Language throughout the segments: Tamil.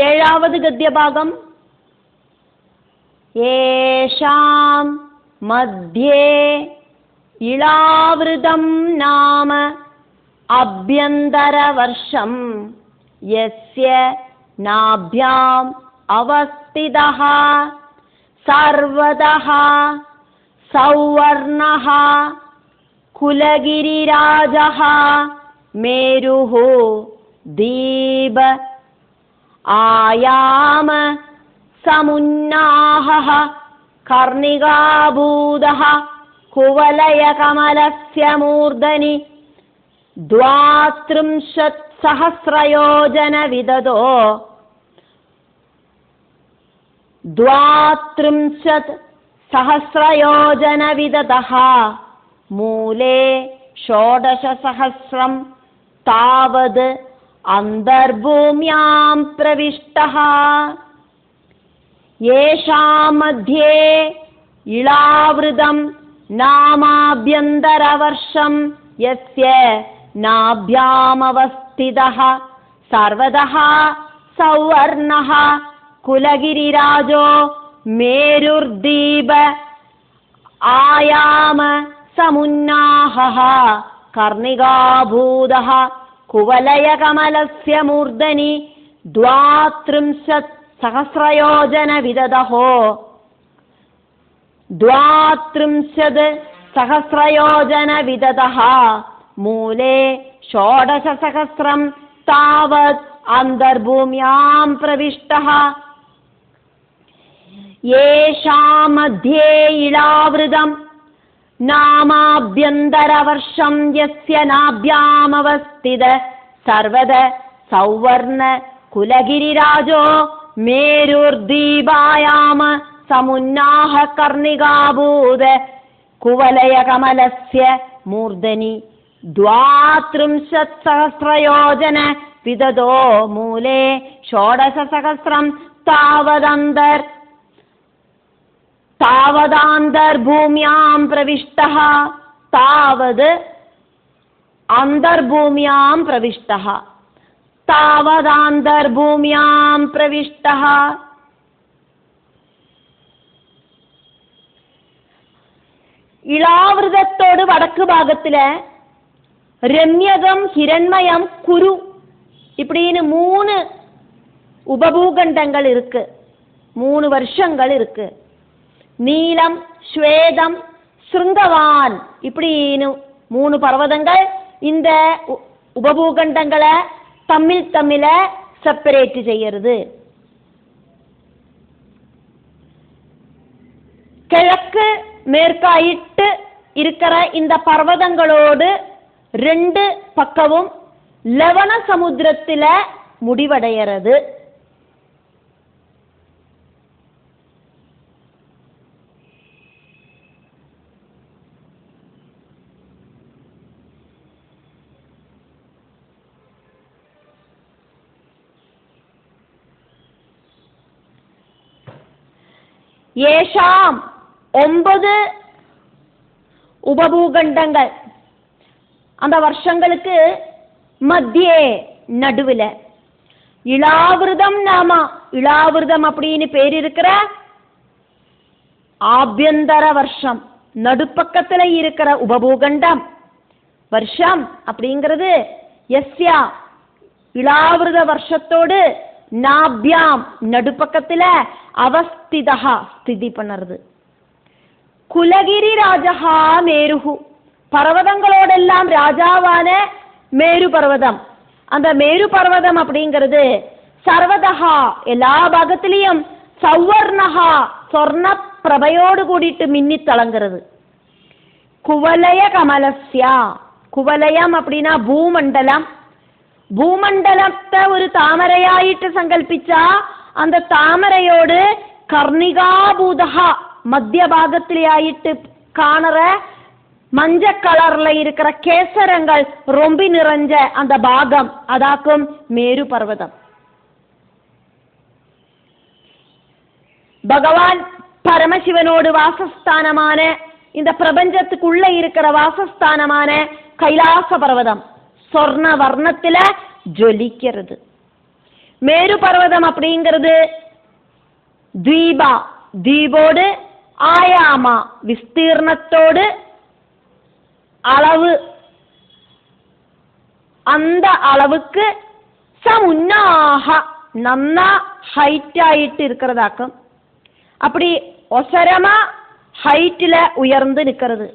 ഏഴാവത് ഗദ്യഭാഗം. യേഷാം മധ്യേ ഇളാവൃതം നാമ അഭ്യന്തരവർഷം യസ്യ നാഭ്യാം അവസ്ഥിതഃ സർവതഃ സൗവർണഃ കുലഗിരിരാജഃ മേരുഃ ദീപ ആയാമ സമുന്നാഹഃ കർണികാഭൂതഃ കുവലയകമലസ്യ മൂർധനി 32 സഹസ്രയോജന വിദതോ 32 സഹസ്രയോജന വിദതഃ മൂലേ 16 സഹസ്രം താവത് അന്തർഭൂമ്യാം പ്രവിഷ്ടഃ യേഷാം മധ്യേ ഇളാവൃതം നാമാഭ്യന്തരവർഷം യസ്യ നാഭ്യാമവസ്ഥിതഃ സർവതഃ സൗവർണഃ കുലഗിരിരാജോ മേരുർദീപ ആയാമ സമുന്നാഹഃ കർണികാഭൂതഃ കുവലയകമലസ്യ മൂർധനി 32 സഹസ്രയോജന വിദതഃ 32 സഹസ്രയോജന വിദതഃ മൂലേ 16 സഹസ്രം താവത് അന്തർഭൂമ്യാം പ്രവിഷ്ടഃ യേഷാം മധ്യേ ഇളാവൃതം നാമാഭ്യന്തരവർഷം യസ്യ നാഭ്യാമവസ്ഥിത സർവത സൗവർണ കുലഗിരിരാജോ മേരുർദീപായാമ സമുന്നാഹ കർണികാഭൂത കുവലയകമലസ്യ മൂർധനി 32 സഹസ്രയോജന വിദതോ മൂലേ 16 സഹസ്രം താവദാന്തർഭൂമ്യാം പ്രവിഷ്ടഃ താവത് അന്തർഭൂമ്യാം പ്രവിഷ്ടഃ താവദാന്തർഭൂമ്യാം പ്രവിഷ്ടഃ. ഇളാവൃതത്തോട് വടക്ക് ഭാഗത്തില് രമ്യകം ഹിരൺമയം കുരു இப்படின்னு 3 உபபூகண்டங்கள் இருக்கு, 3 வருஷங்கள் இருக்கு. நீலம், ஸ்வேதம், சிருங்கவான் இப்படின்னு 3 பர்வதங்கள் இந்த உபபூகண்டங்களை தம்மில செப்பரேட் செய்யறது. கிழக்கு மேற்காயிட்டு இருக்கிற இந்த பர்வதங்களோடு 2 பக்கமும் லவண சமுத்திரத்தில முடிவடைகிறது. ஏஷாம் 9 உபபூகண்டங்கள் அந்த வருஷங்களுக்கு மத்தியே நடுவுல இளாவிரதம் நாம இளாவிரதம் அப்படின்னு பேர் இருக்கிற ஆபியந்தர வருஷம் நடுப்பக்கத்துல இருக்கிற உபபூகண்டம் வருஷம் அப்படிங்கிறது எஸ்யா இளாவிரத வருஷத்தோடு நாபியாம் நடுப்பக்கத்துல அவஸ்திதா ஸ்திதி பண்ணுறது. குலகிரி ராஜஹா மேருஹு பர்வதங்களோடெல்லாம் ராஜாவான மேரு பர்வதம். அந்த மேரு பர்வதம் அப்படிங்கிறது சர்வதஹா எல்லா பாகத்திலையும் சௌவர்ணஹா சொர்ண பிரபையோடு கூடிட்டு மின்னி தளங்கிறது. குவலய கமலஸ்யா குவலயம் அப்படின்னா பூமண்டலம். பூமண்டலத்தை ஒரு தாமரையாயிட்டு சங்கல்பிச்சா அந்த தாமரையோடு கர்ணிகாபூதஹா மத்திய பாகத்திலேயாயிட்டு காணற மஞ்ச கலர்ல இருக்கிற கேசரங்கள் ரொம்ப நிறைஞ்ச அந்த பாகம் அதாக்கும் மேரு பர்வதம். பகவான் பரமசிவனோடு வாசஸ்தானமான இந்த பிரபஞ்சத்துக்குள்ள இருக்கிற வாசஸ்தானமான கைலாச பர்வதம் சொர்ண வர்ணத்தில ஜொலிக்கிறது. மேரு பர்வதம் அப்படிங்கிறது த்வீபா, தீபோடு, ஆயாமா விஸ்தீர்ணத்தோடு, அளவு அந்த அளவுக்கு சமுன்னாக நன்னா ஹைட் ஆயிட்டு இருக்கிறதாக்கும். அப்படி ஒசரமா ஹைட்ல உயர்ந்து நிற்கிறது.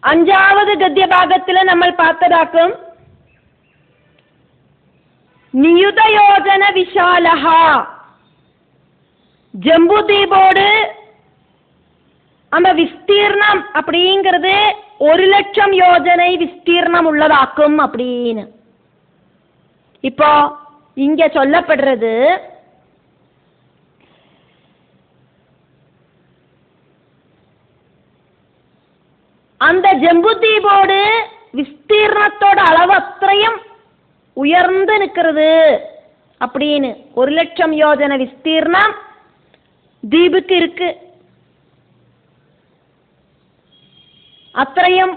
அஞ்சாவது கத்திய பாகத்துல நம்ம பார்த்ததாக்கும் நியுதயோஜன விஷாலஹா, ஜம்புதீபோடு அந்த விஸ்தீர்ணம் அப்படிங்கிறது 1,00,000 யோஜனை விஸ்தீர்ணம் உள்ளதாக்கும் அப்படின்னு இப்போ இங்க சொல்லப்படுறது. அந்த ஜம்புதீபோடு விஸ்தீர்ணத்தோட அளவு அത്രയും உயர்ந்து நிற்கிறது அப்படின்னு. 1,00,000 யோஜனை விஸ்தீர்ணம் தீபுக்கு இருக்கு. அത്രയും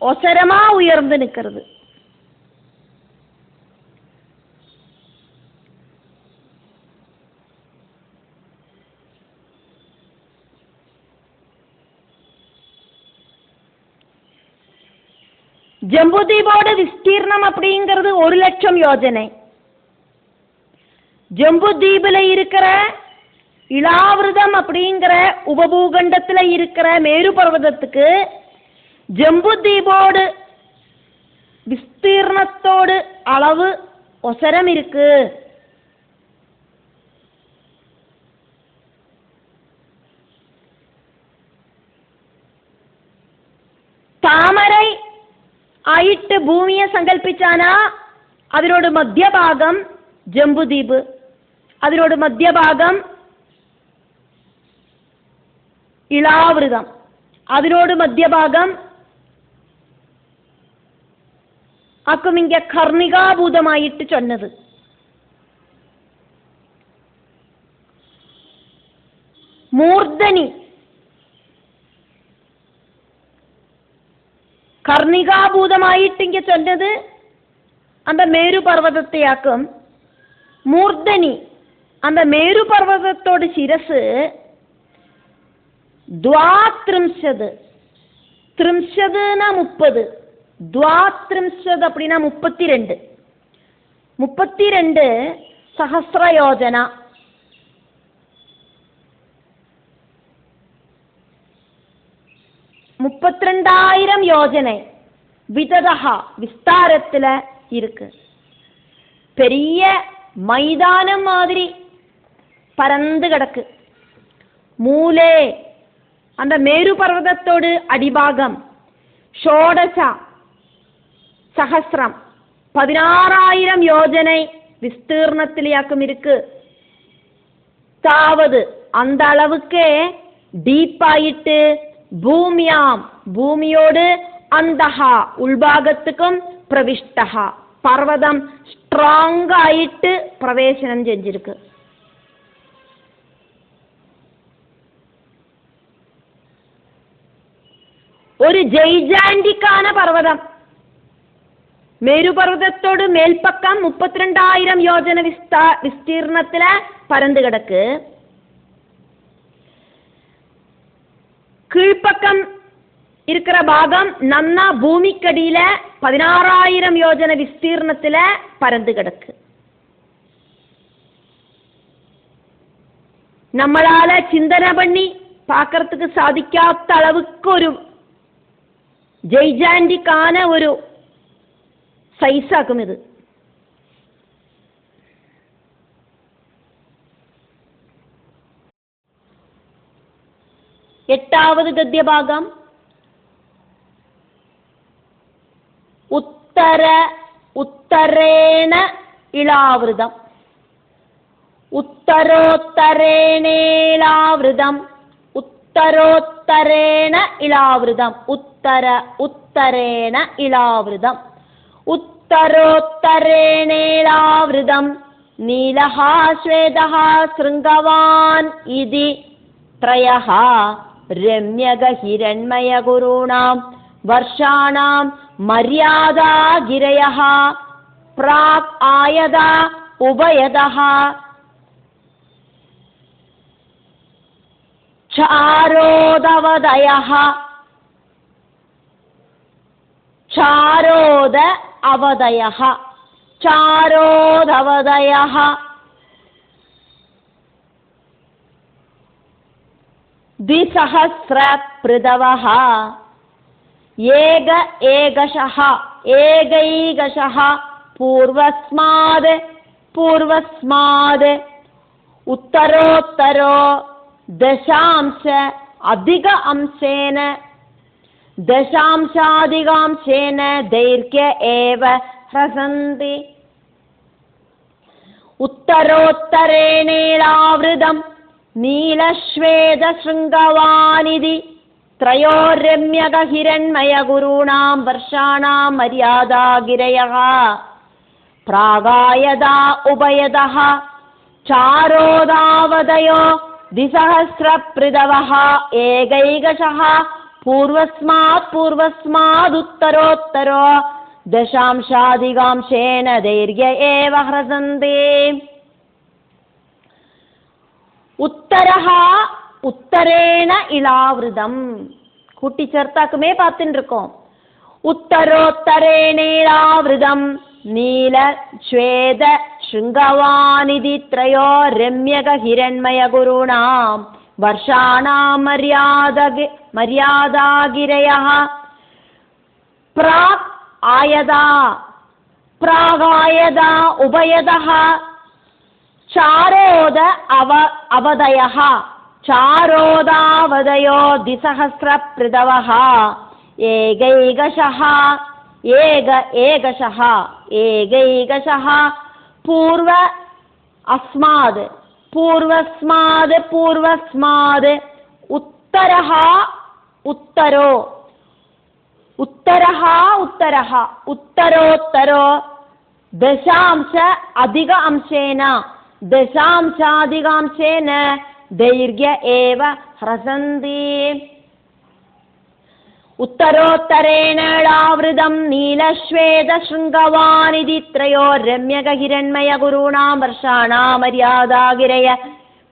ஒசரமா உயர்ந்து நிற்கிறது. ஜம்புதீபோட விஸ்தீர்ணம் அப்படிங்கிறது 1,00,000 யோஜனை. ஜம்புதீபில் இருக்கிற இளாவிரதம் அப்படிங்கிற உபபூகண்டத்தில் இருக்கிற மேரு பர்வதத்துக்கு ஜம்புதீபோடு விஸ்தீர்ணத்தோடு அளவு ஒசரம் இருக்கு. താമரை ആയിട്ട് ഭൂമിയെ സങ്കല്പിച്ചാനാ അതിനോട് മധ്യഭാഗം ജംബുദ്വീപ്, അതിനോട് മധ്യഭാഗം ഇളാവൃതം, അതിനോട് മധ്യഭാഗം അക്കുമിങ്ക കർണികാഭൂതമായിട്ട് ചൊന്നത്. മൂർധനി കർണികാഭൂതമായിട്ടിങ്ക ചൊന്നത് அந்த மேரு பர்வதத்தையாக்கும். மூர்தனி அந்த மேரு பர்வதத்தோட சிரசு ദ്വാത്രിംശത്, ത്രിംശത്னா 30, ദ്വാത്രിംശത് அப்படின்னா 32, 32 സഹസ്രയോജന. முப்பத்திரெண்டாயிரம் யோஜனை விததா விஸ்தாரத்துல இருக்கு. பெரிய மைதானம் மாதிரி பரந்து கிடக்கு. மூலே அந்த மேரு பர்வதத்தோடு அடிபாகம் ஷோடச சஹஸ்ரம் 16,000 யோஜனை விஸ்தீர்ணத்திலேயாக்கும் இருக்கு. தாவது அந்த அளவுக்கு டீப்பாயிட்டு பூமியாம் பூமியோடு அந்தஹா உள்பாகத்துக்கும் பிரவிஷ்டஹா பர்வதம் ஸ்ட்ராங் ஆயிட்டு பிரவேசனம் செஞ்சிருக்கு. ஒரு ஜெய்ஜாண்டிக்கான பர்வதம் மேரு பர்வதத்தோடு மேல்பக்கம் 32,000 யோஜனை விஸ்தீர்ணத்துல பறந்து கிடக்கு. கீழ்ப்பக்கம் இருக்கிற பாகம் நன்னா பூமிக்கடியில 16,000 யோஜனை விஸ்தீர்ணத்துல பறந்து கிடக்கு. நம்மளால சிந்தனை பண்ணி பார்க்கறதுக்கு சாதிக்காத அளவுக்கு ஒரு ஜெய்ஜாண்டிக்கான ஒரு சைஸாக்கும் இது. எட்டாவது கத்திய பாகம் உத்தரேண இளாவிரதம், உத்தரோத்தரேணேளாவிரதம், ഉത്തരോത്തരേണ ഇളാവൃതം. ഉത്തരേണ ഇളാവൃതം. ഉത്തരോത്തരേണേളാവൃതം നീലഃ ശ്വേതഃ ശൃംഗവാൻ ഇതി ത്രയഃ രമ്യഗഹിരണ്മയഗുരുണാം വർഷാണാം മര്യാദാഗിരയഃ പ്രാഗ് ആയത ഉഭയതഃ ചാരോദവദയഃ. ചാരോദ അവദയഃ. ചാരോദവദയഃ. ദ്വിസഹസ്ര പൃഥവഃ ഏക ഏകശഃ. ഏകൈകശഃ പൂർവസ്മാദ്. പൂർവസ്മാദ് ഉത്തരോത്തരോ ദശാംശ അധിക അംശേന. ദശാംശാധികാംശേന ദൈർഘ്യ ഏവ ഹ്രസന്തി. ഉത്തരോത്തരേണേളാവൃതം നീലശ്വേതശൃംഗവാനിതി ത്രയോരമ്യഗഹിരണ്മയഗുരുണാം വർഷാണാം മര്യാദാഗിരയഃ പ്രാഗായതാ ഉഭയതഃ ചാരോദാവദയോ ദ്വിസഹസ്രപൃഥവഃ ഏകൈകശഃ പൂർവസ്മാദുത്തരോത്തരോ ദശാംശാധികാംശേന ദൈർഘ്യ ഏവ ഹ്രസന്തി. உத்தரஹ உத்தரேன இளாவிருதம் கூட்டிச்சேர்த்தாக்குமே பார்த்துட்டு இருக்கோம். உத்தரோத்தரேணேளாவிருதம் நீல ஸ்வேத ஸ்ருங்கவானிதி த்ரயோ ரம்யக ஹிரண்மய குருணாம் வருஷாணாம் மர்யாதாகிரயः பிராக் ஆயதா. பிராகாயதா உபயதः चारोद अवदयः. चारोदावदयो द्विसहस्रपृथवः एकैकशः. एकैकशः. एकैकशः पूर्व अस्माद्. पूर्वस्माद्. पूर्वस्माद् उत्तरः. उत्तरो. उत्तरः. उत्तरः उत्तरोत्तरो दशांश अधिक अंशेन. दशांशाधिकांशेन दैर्घ्य एव ह्रसन्ति. उत्तरोत्तरेणावृतं नीलश्वेतशृङ्गवानिति त्रयो रम्यगहिरण्मयगुरूणां वर्षाणां मर्यादागिरय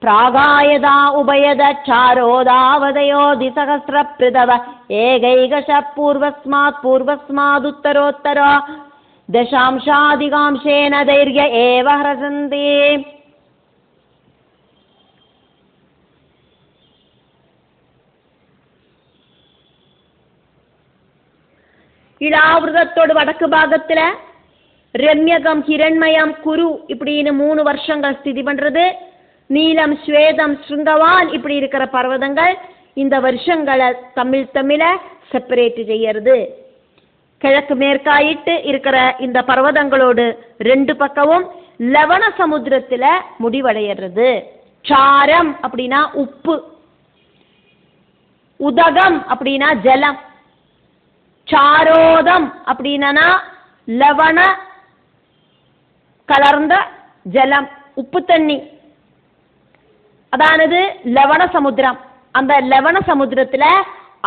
प्रागायदा उभयद चारोदावदयो द्विसहस्रपृथव एकैकशः पूर्वस्मादुत्तरोत्तर दशांशाधिकांशेन दैर्घ्य एव ह्रसन्ति. இளாவிரதத்தோடு வடக்கு பாகத்துல ரம்யகம் ஹிரண்மயம் குரு இப்படின்னு 3 வருஷங்கள் ஸ்திதி பண்றது. நீலம் ஸ்வேதம் ஸ்ருங்கவான் இப்படி இருக்கிற பர்வதங்கள் இந்த வருஷங்களை தமிழ செப்பரேட் செய்யறது. கிழக்கு மேற்காயிட்டு இருக்கிற இந்த பர்வதங்களோடு 2 பக்கமும் லவண சமுத்திரத்துல முடிவடைகிறது. சாரம் அப்படின்னா உப்பு. உதகம் அப்படின்னா ஜலம். சாரோதம் அப்படின்னா லவண கலர்ந்த ஜலம், உப்பு தண்ணி. அதானது லவண சமுத்திரம். அந்த லவண சமுத்திரத்துல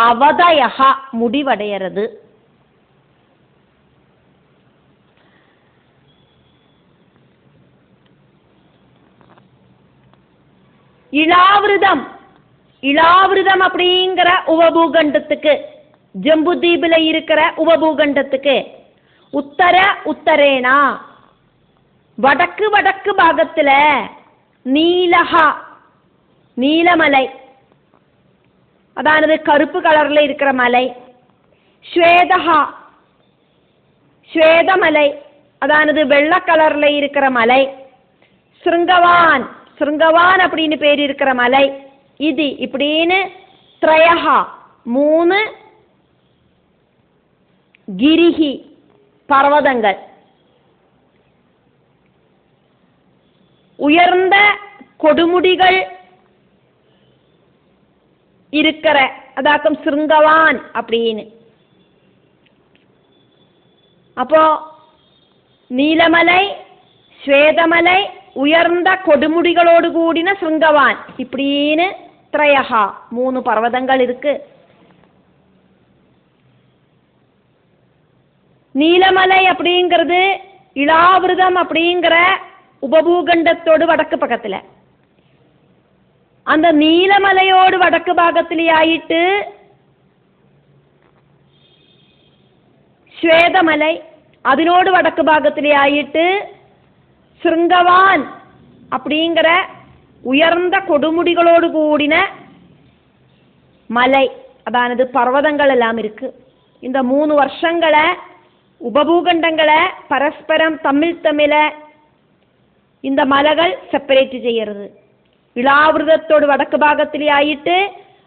அவதயஹா முடிவடைகிறது. இளாவிரதம். இளாவிரதம் அப்படிங்கிற உபபூகண்டத்துக்கு, ஜம்புதீபில இருக்கிற உபபூகண்டத்துக்கு உத்தரேனா வடக்கு பாகத்துல நீலஹா நீலமலை, அதானது கருப்பு கலர்ல இருக்கிற மலை. ஸ்வேதஹா ஸ்வேதமலை, அதானது வெள்ளை கலர்ல இருக்கிற மலை. ஸ்ருங்கவான் ஸ்ருங்கவான் அப்படின்னு பேர் இருக்கிற மலை. இது இப்படின்னு த்ரயஹா 3 கிரிஹி பர்வதங்கள். உயர்ந்த கொடுமுடிகள் இருக்கிற அதாக்கும் சிருங்கவான் அப்படின்னு. அப்போ நீலமலை, ஸ்வேதமலை, உயர்ந்த கொடுமுடிகளோடு கூடின சிருங்கவான் இப்படின்னு திரயஹா 3 பர்வதங்கள் இருக்கு. நீலமலை அப்படிங்கிறது இளாவிரதம் அப்படிங்கிற உபபூகண்டத்தோடு வடக்கு பக்கத்துல, அந்த நீலமலையோடு வடக்கு பாகத்திலே ஆயிட்டு ஸ்வேதமலை, അതിനോട് വടക്ക് ഭാഗത്തിലെ ആയിട്ട് ശൃംഗവാൻ அப்படிங்கிற உயர்ந்த கொடுமுடிகளோடு கூடின மலை, அதானது பர்வதங்கள் எல்லாம் இருக்கு. இந்த 3 வருஷங்களை உபபூகண்டங்களை பரஸ்பரம் தமிழ இந்த மலைகள் செப்பரேட் செய்யறது. இளாவிரதத்தோடு வடக்கு பாகத்திலே ஆயிட்டு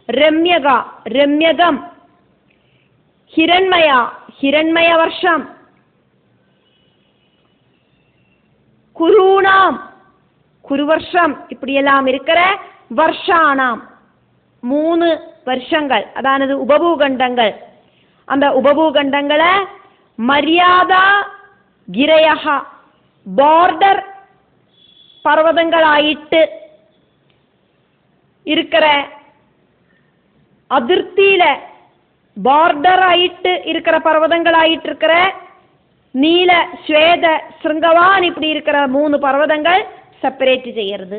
ரம்யகா, ரம்யகம், ஹிரண்மயா, ஹிரண்மய வருஷம், குருணாம், குருவர்ஷம் இப்படியெல்லாம் இருக்கிற வருஷானாம் 3 வருஷங்கள், அதானது உபபூகண்டங்கள். அந்த உபபூகண்டங்களை மரியாதா கிரயஹா பார்டர் பர்வதங்களாயிட்டு இருக்கிற, அதிர்த்தியில பார்டர் ஆயிட்டு இருக்கிற பர்வதங்களாயிட்டு இருக்கிற நீல, ஸ்வேத, சிருங்கவான் இப்படி இருக்கிற 3 பர்வதங்கள் செப்பரேட் செய்யறது.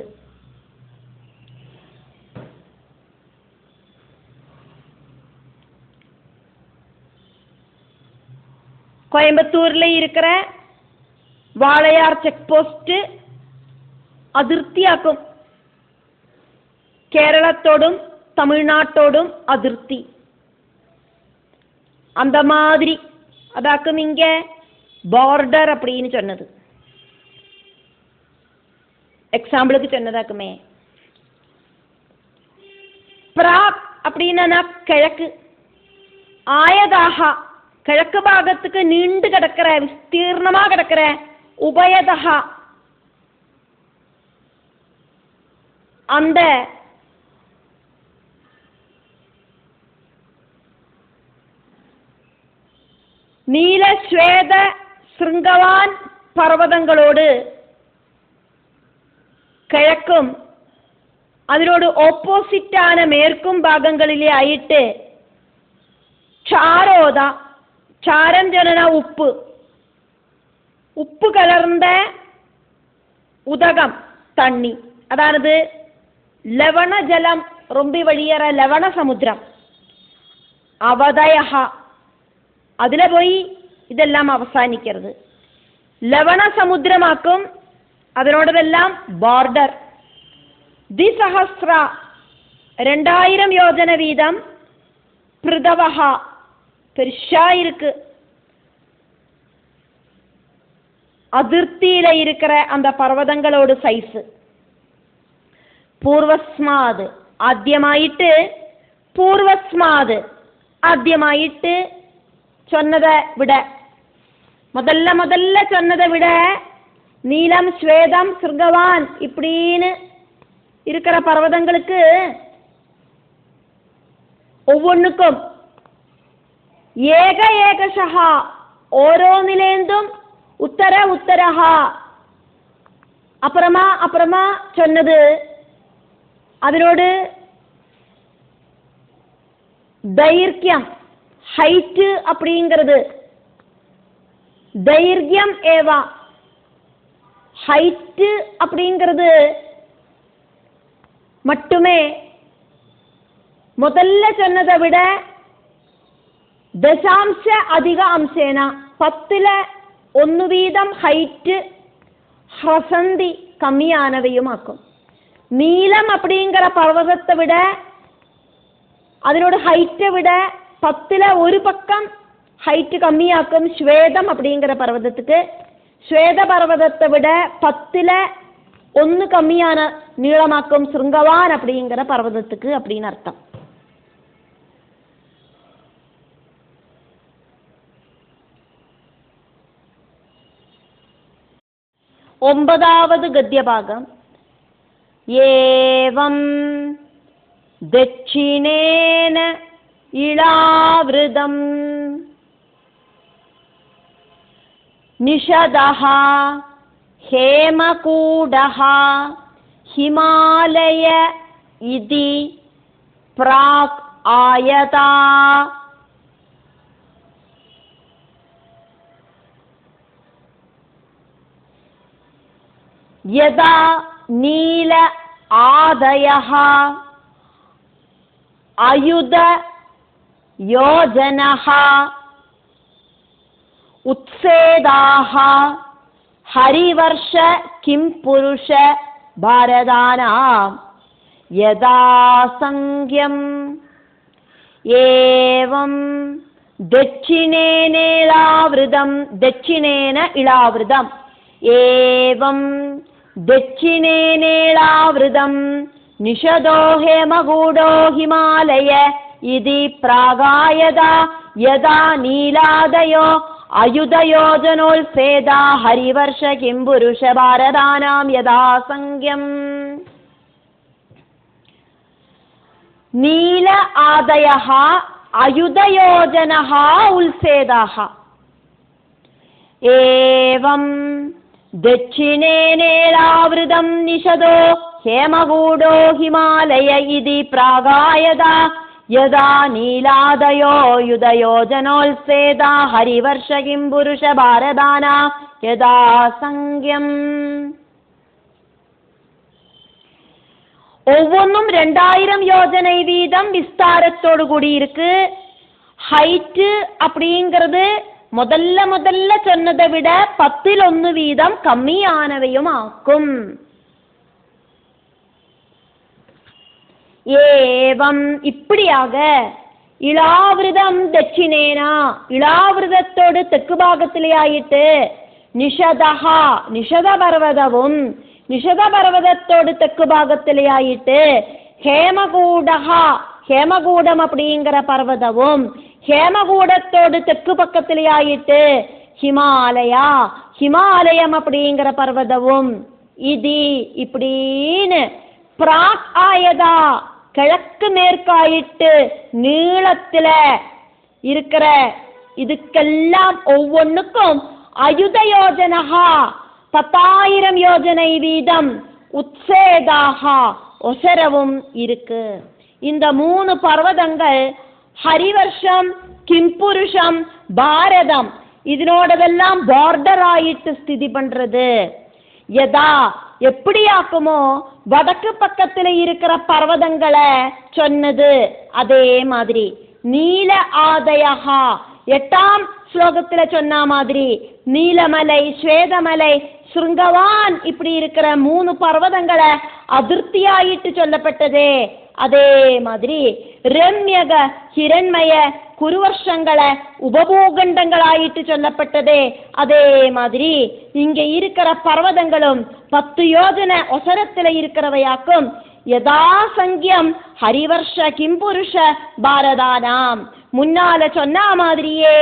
கோயம்புத்தூர்ல இருக்கிற வாளையார் செக் போஸ்ட் அதிர்த்தியாக்கும், கேரளத்தோடும் தமிழ்நாட்டோடும் அதிர்த்தி. அந்த மாதிரி அதாக்கும் இங்க பார்டர் அப்படின்னு சொன்னது. எக்ஸாம்பிளுக்கு சொன்னதாக்குமே. பிராக் அப்படின்னா கிழக்கு, ஆயதாக கிழக்கு பாகத்துக்கு நீண்டு கிடக்கிற, விஸ்தீர்ணமா கிடக்கிற, உபயதா அந்த நீல, ஸ்வேத, சிருங்கவான் பர்வதங்களோடு கிழக்கும் അതിനോട് ഓപ്പോസിറ്റാണ് മേർക്കും ഭാഗങ്ങളിലെ ആയിട്ട് ക്ഷാരോദ, ക്ഷാരം ജനന ഉപ്പ്, ഉപ്പ് കലർന്ന ഉദകം തണ്ണി, അതാണത് ലവണജലം റൊമ്പി വഴിയേറ ലവണ സമുദ്രം, അവതയഹ അതിലെ പോയി ഇതെല്ലാം അവസാനിക്കരുത്, ലവണ സമുദ്രമാക്കും, അതിനോടതെല്ലാം ബോർഡർ. ദ്വിസഹസ്ര 2000 യോജന വീതം பிருதவஹ பெருசா இருக்கு, அதிர்த்தியில இருக்கிற அந்த பர்வதங்களோட சைஸ். പൂർവസ്മാത് ആദ്യമായിട്ട്, പൂർവസ്മാത് ആദ്യമായിട്ട് சொன்னதை விட, முதல்ல சொன்னதை விட நீலம், ஸ்வேதம், சிருங்கவான் இப்படின்னு இருக்கிற பர்வதங்களுக்கு ஒவ்வொன்றுக்கும் ஏகசஹா ஓரோന്നിലേന്തും உத்தரஹா அப்புறமா சொன்னது. അതിനോട് ദൈർഘ്യം, ஹைட்டு அப்படிங்கிறது, தைர்யம் ஏவா, ஹைட்டு அப்படிங்கிறது மட்டுமே முதல்ல சொன்னதை விட ദശാംശ അധിക അംശേന 10 വീതം ഹൈറ്റ് ഹ്രസന്തി കമ്മിയാനവയുമാക്കും. നീലം அப்படிங்கிற பர்வதத்தை விட, அதனோட ஹைட்டை விட 10 பக்கம் ஹைட்டு கம்மியாக்கும் ஸ்வேதம் அப்படிங்கிற பர்வதத்துக்கு. ஸ்வேத பர்வதத்தை விட 10 கம்மியான நீளமாக்கும் சிருங்கவான் அப்படிங்கிற பர்வதத்துக்கு அப்படின்னு அர்த்தம். ஒன்பதாவது கத்தியபாகம். ஏவம் दक्षिणेन इळावृतं निषदः हेमकूडः हिमालय इति प्राक् आयता यदा नील आदयः आयुध योजनः उत्सेदाः हरिवर्ष किं पुरुष भारदानां यदा संज्ञम् एवं दक्षिणेन इळावृतम् एवं दक्षिणेन इळावृतं निषदो हेमगूढो हिमालय इति प्रागायदा यदा नीलादयो अयुधयोजनोत्सेदा हरिवर्ष किं पुरुष भारदानां यदा संज्ञम् नील आदयः अयुधयोजनः उल्सेदाः एवं दक्षिणेन इळावृतं निषदो हेमगूढो हिमालय इति प्रागायदा यदा नीलादयो युधयोजनोत्सेदा हरिवर्ष किं पुरुष भारदाना यदा संज्ञम् ஒவ்வொன்றும் 2000 யோஜனை வீதம் விஸ்தாரத்தோடு கூடி இருக்கு. ஹைட்டு அப்படிங்கிறது முதல்ல சொன்னதை விட 10 வீதம் கம்மியானவையும் ஆக்கும். ஏவம் இப்படியாக இளாவிரதம் தட்சிணேனா இளாவிரதத்தோடு தெற்கு பாகத்திலே ஆயிட்டு நிஷதஹா நிஷத பர்வதவும் நிஷத பர்வதத்தோடு தெற்கு பாகத்திலே ஆயிட்டு ஹேமகூடஹா ஹேமகூடம் அப்படிங்கிற பர்வதவும் ஹேமகூடத்தோடு தெற்கு பக்கத்திலே ஆயிட்டு ஹிமாலயா ஹிமாலயம் அப்படிங்கிற பர்வதவும் இது இப்படின்னு பிராக் ஆயதா கிழக்கு மேற்காயிட்டு நீளத்துல இருக்கிற இதுக்கெல்லாம் ஒவ்வொன்றுக்கும் அயுத யோஜனஹா 10,000 யோஜனை வீதம் உத்சேதாகா ஒசரவும் இருக்கு. இந்த 3 பர்வதங்கள் ஹரிவர்ஷம் கிம்புருஷம் பாரதம் இதனோடதெல்லாம் பார்டர் ஆயிட்டு ஸ்திதி பண்றது. யதா எப்படி ஆக்குமோ வடக்கு பக்கத்துல இருக்கிற பர்வதங்களை சொன்னது அதே மாதிரி நீல ஆதயஹா 8ஆம் ஸ்லோகத்துல சொன்ன மாதிரி நீலமலை ஸ்வேதமலை சுருங்கவான் இப்படி இருக்கிற 3 பர்வதங்களை அதிர்த்தியாயிட்டு சொல்லப்பட்டதே அதே மாதிரி ரம்யக ஹிரண்மய குருவர்ஷங்களை உபபூகண்டங்களாயிட்டு சொல்லப்பட்டதே அதே மாதிரி இங்க இருக்கிற பர்வதங்களும் 10 யோஜனை ஒசரத்துல இருக்கிறவையாக்கும். யதா சங்கியம் ஹரிவர்ஷ கிம்புருஷ பாரதானாம் முன்னால சொன்ன மாதிரியே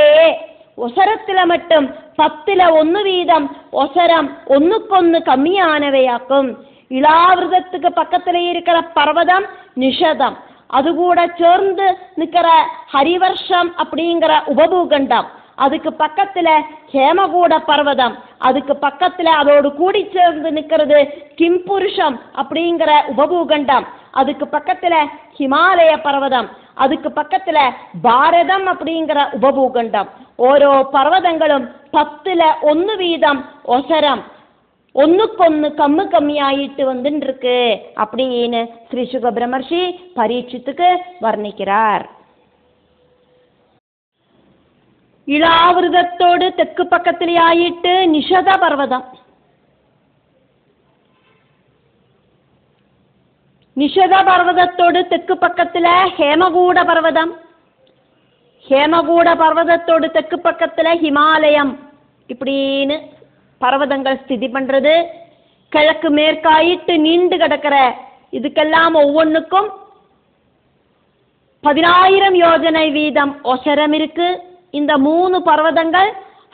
ஒசரத்துல மட்டும் 10 வீதம் ஒசரம் ஒன்னுக்கொன்னு கம்மியானவையாக்கும். இளாவிரதத்துக்கு பக்கத்துல இருக்கிற பர்வதம் நிஷதம், அது கூட சேர்ந்து நிக்கிற ஹரிவர்ஷம் அப்படிங்கிற உபபூகண்டம், அதுக்கு பக்கத்துல ஹேமகூட பர்வதம், அதுக்கு பக்கத்துல அதோடு கூடி சேர்ந்து நிக்கிறது கிம்புருஷம் அப்படிங்கிற உபபூகண்டம், அதுக்கு பக்கத்துல ஹிமாலய பர்வதம், அதுக்கு பக்கத்துல பாரதம் அப்படிங்கிற உபபூகண்டம். ஓரோ பர்வதங்களும் 10 வீதம் ஒசரம் ஒன்னுக்கொன்னு கம்மியாயிட்டு வந்துட்டு இருக்கு அப்படின்னு ஸ்ரீ சுக பிரம்மர்ஷி பரீட்சித்துக்கு வர்ணிக்கிறார். இளாவிரதத்தோடு தெற்கு பக்கத்திலே ஆயிட்டு நிஷத பர்வதம், நிஷத பர்வதத்தோடு தெற்கு பக்கத்துல ஹேமகூட பர்வதம், ஹேமகூட பர்வதத்தோடு தெற்கு பக்கத்துல ஹிமாலயம் இப்படின்னு பர்வதங்கள் ஸ்திதி பண்றது. கிழக்கு மேற்காயிட்டு நீண்டு கிடக்கிற இதுக்கெல்லாம் ஒவ்வொன்றுக்கும் 10,000 யோஜனை வீதம் ஒசரம் இருக்கு. இந்த 3 பர்வதங்கள்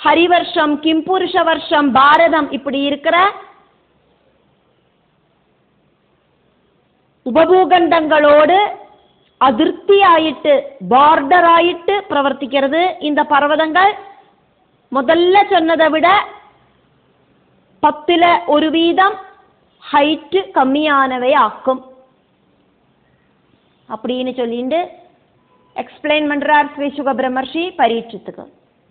ஹரிவர்ஷம் கிம்புருஷ வருஷம் பாரதம் இப்படி இருக்கிற உபபூகண்டங்களோடு அதிர்த்தியாயிட்டு பார்டராயிட்டு பிரவர்த்திக்கிறது. இந்த பர்வதங்கள் முதல்ல சொன்னதை விட 10% ஹைட்டு கம்மியானவை ஆக்கும் அப்படின்னு சொல்லிட்டு எக்ஸ்பிளைன் பண்றார் ஸ்ரீ சுக பிரம்மர்ஷி பரீட்சித்துக்கு.